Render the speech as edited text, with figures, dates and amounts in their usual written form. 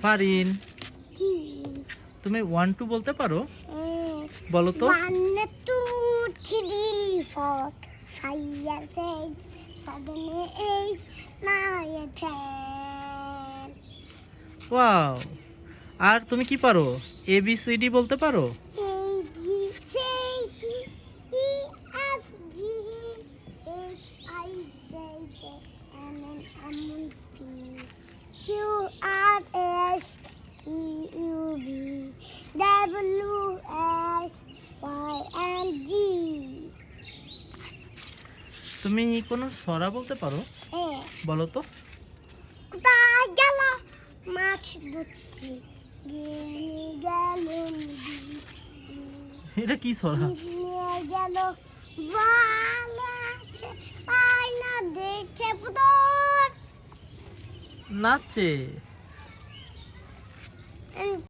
ফারিন, তুমি 1 2 বলতে পারো? বলো তো। 1 2 3 4 5 6 7 8 9 10। ওয়াও! আর তুমি কি পারো? ABCD বলতে পারো? A B C D E F G H I J K L M N P Q R S T U V W X Y and Z। তুমি কোনো ছড়া বলতে পারো? হ্যাঁ, বলো তো। কোথায় গেল মাছ ধরতে গেলে গেল নদী, এটা কি ছড়া? নিয়ে গেল বালাছে তাই না দেখে পুতর। নাচে।